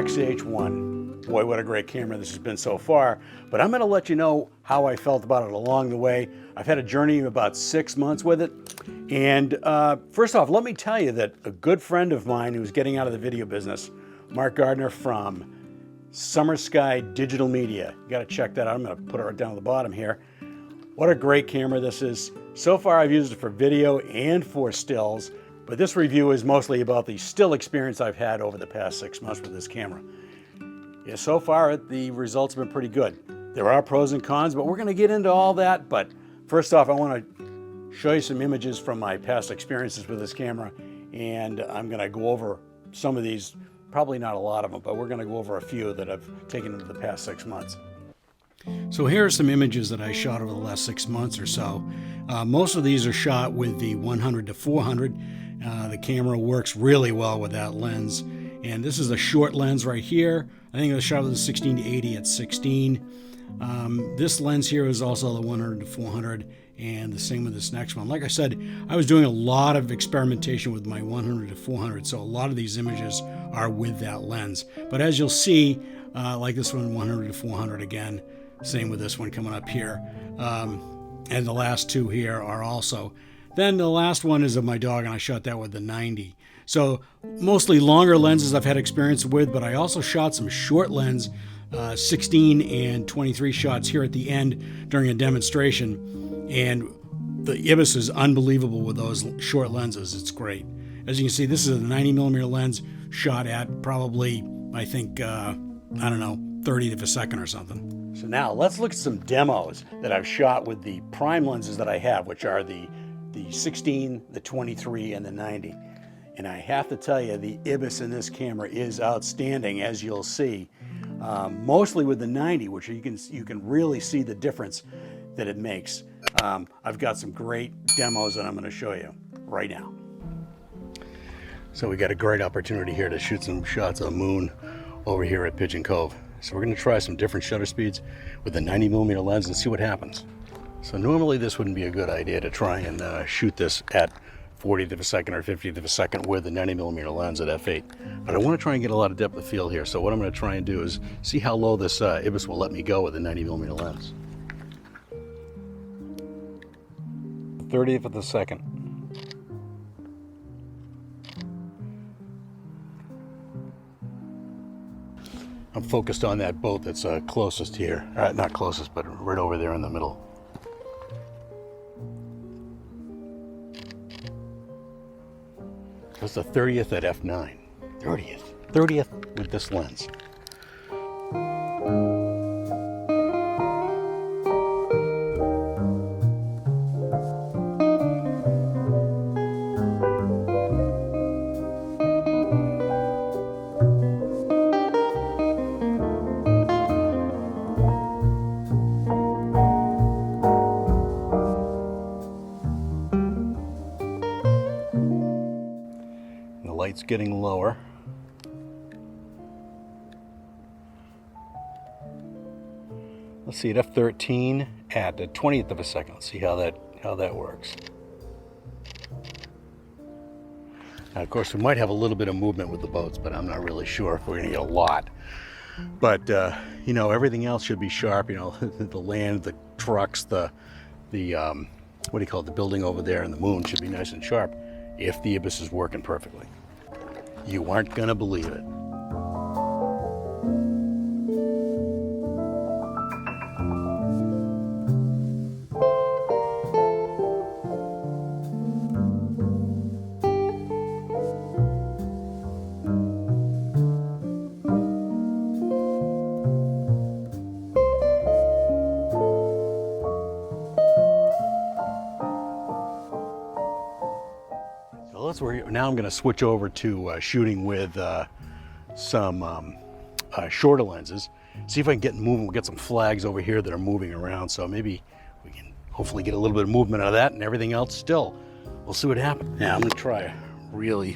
X-H1. Boy, what a great camera this has been so far. But I'm going to let you know how I felt about it along the way. I've had a journey of about 6 months with it. And first off, let me tell you that a good friend of mine who's getting out of the video business, Mark Gardner from Summer Sky Digital Media. You got to check that out. I'm going to put it right down at the bottom here. What a great camera this is. So far, I've used it for video and for stills. But this review is mostly about the still experience I've had over the past 6 months with this camera. Yeah, so far, the results have been pretty good. There are pros and cons, but we're going to get into all that. But first off, I want to show you some images from my past experiences with this camera. And I'm going to go over some of these, probably not a lot of them, but we're going to go over a few that I've taken into the past 6 months. So here are some images that I shot over the last 6 months or so. Most of these are shot with the 100 to 400. The camera works really well with that lens. And this is a short lens right here. I think it was shot with a 16 to 80 at 16. This lens here is also the 100 to 400, and the same with this next one. Like I said, I was doing a lot of experimentation with my 100 to 400, so a lot of these images are with that lens. But as you'll see, like this one, 100 to 400 again, same with this one coming up here. And the last two here are also. Then the last one is of my dog, and I shot that with the 90. So mostly longer lenses I've had experience with, but I also shot some short lens, 16 and 23 shots here at the end during a demonstration. And the IBIS is unbelievable with those short lenses. It's great. As you can see, this is a 90mm lens shot at probably, I think, I don't know, 30th of a second or something. So now let's look at some demos that I've shot with the prime lenses that I have, which are the 16, the 23, and the 90. And I have to tell you, the IBIS in this camera is outstanding, as you'll see. Mostly with the 90, which you can really see the difference that it makes. I've got some great demos that I'm going to show you right now. So we got a great opportunity here to shoot some shots of the moon over here at Pigeon Cove. So we're going to try some different shutter speeds with the 90mm lens and see what happens. So normally this wouldn't be a good idea to try and shoot this at 40th of a second or 50th of a second with the 90mm lens at f8. But I want to try and get a lot of depth of field here. So what I'm going to try and do is see how low this IBIS will let me go with the 90mm lens. 30th of the second. I'm focused on that boat that's closest here. Not closest, but right over there in the middle. That's the 30th at f9. 30th with this lens. Light's getting lower. Let's see, at f13 at the 20th of a second. Let's see how that works. Now, of course, we might have a little bit of movement with the boats, but I'm not really sure if we're going to get a lot. But you know, everything else should be sharp. You know, the land, the trucks, the what do you call it? The building over there, and the moon should be nice and sharp if the IBIS is working perfectly. You aren't gonna believe it. Now I'm going to switch over to shooting with some shorter lenses. See if I can get moving. We'll get some flags over here that are moving around, so maybe we can hopefully get a little bit of movement out of that, and everything else still. We'll see what happens. Now I'm going to try a real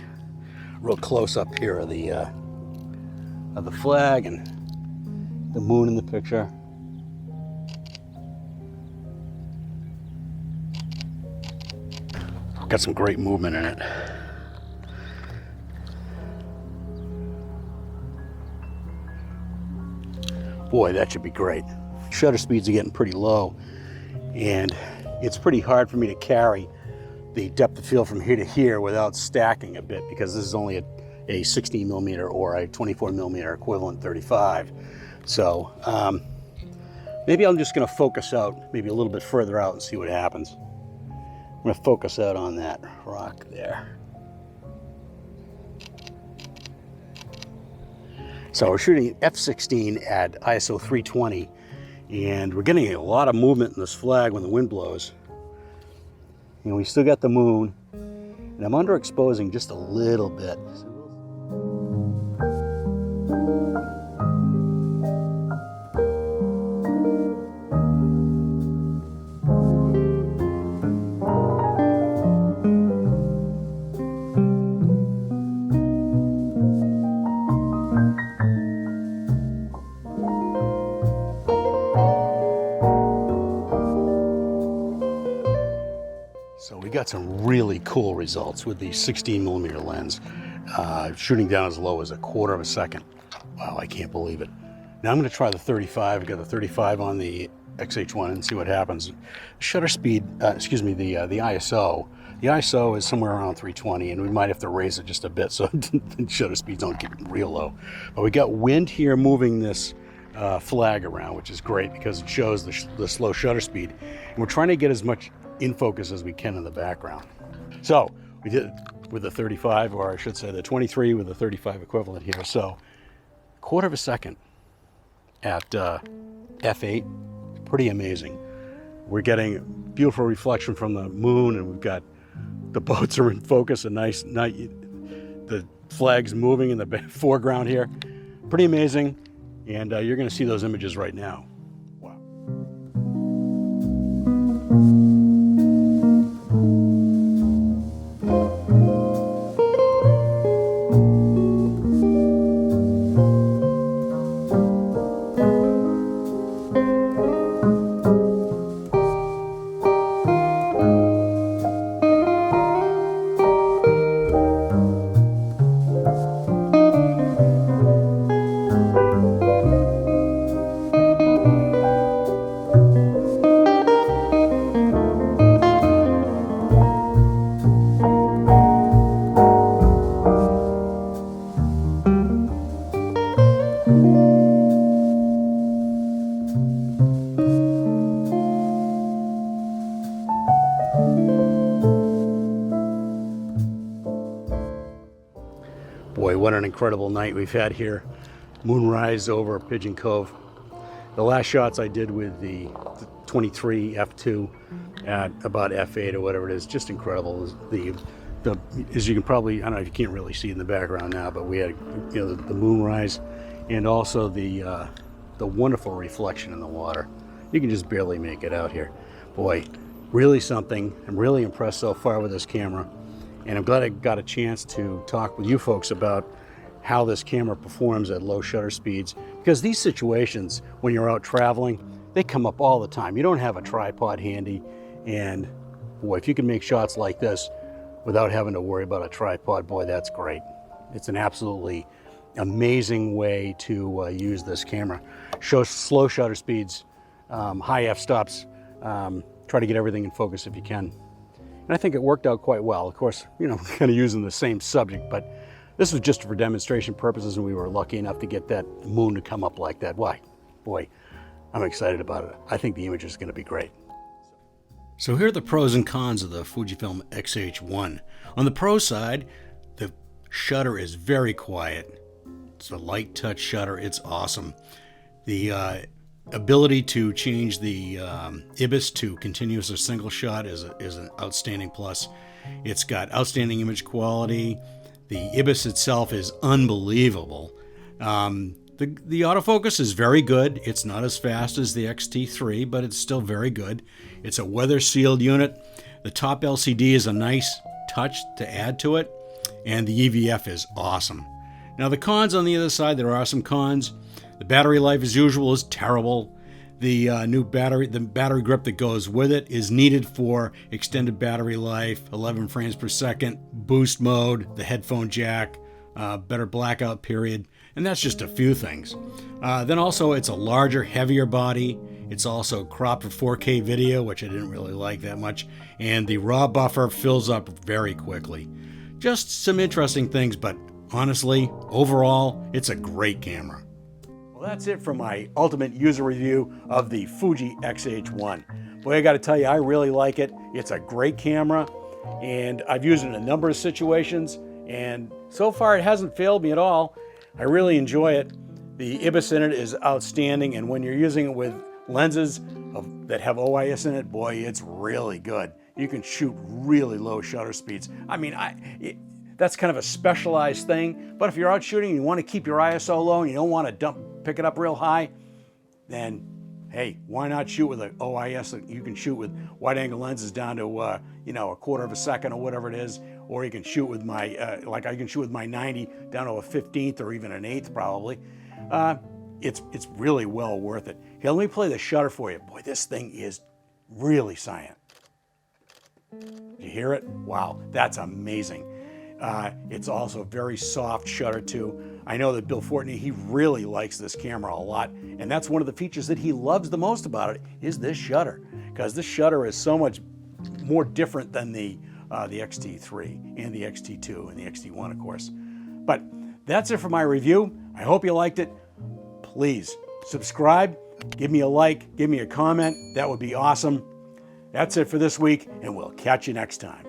close up here of the flag and the moon in the picture. Got some great movement in it. Boy, that should be great. Shutter speeds are getting pretty low, and it's pretty hard for me to carry the depth of field from here to here without stacking a bit, because this is only a 16 millimeter or a 24 millimeter equivalent 35. So maybe I'm just going to focus out maybe a little bit further out and see what happens. I'm going to focus out on that rock there. So we're shooting f/16 at ISO 320, and we're getting a lot of movement in this flag when the wind blows. And we still got the moon, and I'm underexposing just a little bit. So we got some really cool results with the 16 millimeter lens, shooting down as low as a quarter of a second. Wow, I can't believe it. Now I'm going to try the 35. I got the 35 on the X-H1 and see what happens. Shutter speed, the ISO. The ISO is somewhere around 320, and we might have to raise it just a bit so the shutter speeds don't get real low. But we got wind here moving this flag around, which is great because it shows the slow shutter speed. And we're trying to get as much in focus as we can in the background. So we did it with the 35, or I should say the 23 with the 35 equivalent here. So quarter of a second at f8, pretty amazing. We're getting beautiful reflection from the moon, and we've got the boats are in focus, a nice night. The flag's moving in the foreground here. Pretty amazing, and you're going to see those images right now. Wow. Boy, what an incredible night we've had here. Moonrise over Pigeon Cove. The last shots I did with the 23 f2 at about f8 or whatever it is, just incredible. As you can probably, I don't know if you can't really see in the background now, but we had the moonrise, and also the wonderful reflection in the water. You can just barely make it out here. Boy, really something. I'm really impressed so far with this camera. And I'm glad I got a chance to talk with you folks about how this camera performs at low shutter speeds, because these situations, when you're out traveling, they come up all the time. You don't have a tripod handy, and boy, if you can make shots like this without having to worry about a tripod, boy, that's great. It's an absolutely amazing way to use this camera. Shows slow shutter speeds, high f-stops, try to get everything in focus if you can. And I think it worked out quite well. Of course, kind of using the same subject, but this was just for demonstration purposes, and we were lucky enough to get that moon to come up like that. Why? Boy, I'm excited about it. I think the image is going to be great. So here are the pros and cons of the Fujifilm X-H1. On the pro side, the shutter is very quiet. It's a light touch shutter. It's awesome. The ability to change the IBIS to continuous or single shot is an outstanding plus. It's got outstanding image quality. The IBIS itself is unbelievable. The autofocus is very good. It's not as fast as the X-T3, but it's still very good. It's a weather sealed unit. The top LCD is a nice touch to add to it, and the EVF is awesome. Now the cons on the other side, there are some cons. The battery life, as usual, is terrible. The battery grip that goes with it is needed for extended battery life, 11 frames per second, boost mode, the headphone jack, better blackout period. And that's just a few things. Then also it's a larger, heavier body. It's also cropped for 4K video, which I didn't really like that much. And the raw buffer fills up very quickly. Just some interesting things, but honestly, overall, it's a great camera. Well, that's it for my ultimate user review of the Fuji X-H1. Boy, I got to tell you, I really like it. It's a great camera, and I've used it in a number of situations, and so far it hasn't failed me at all. I really enjoy it. The IBIS in it is outstanding, and when you're using it with lenses that have OIS in it, boy, it's really good. You can shoot really low shutter speeds. I mean, that's kind of a specialized thing, but if you're out shooting and you want to keep your ISO low and you don't want to pick it up real high, then hey, why not shoot with an OIS that you can shoot with wide angle lenses down to you know, 1/4 of a second or whatever it is, or you can shoot with my like I can shoot with my 90 down to a 15th or even an 1/8 probably. It's really well worth it. Here, let me play the shutter for you. Boy, this thing is really silent. You hear it? Wow, that's amazing. It's also very soft shutter too. I know that Bill Fortney, he really likes this camera a lot, and that's one of the features that he loves the most about it is this shutter, because this shutter is so much more different than the X-T3 and the X-T2 and the X-T1, of course. But that's it for my review. I hope you liked it. Please subscribe, give me a like, give me a comment. That would be awesome. That's it for this week, and we'll catch you next time.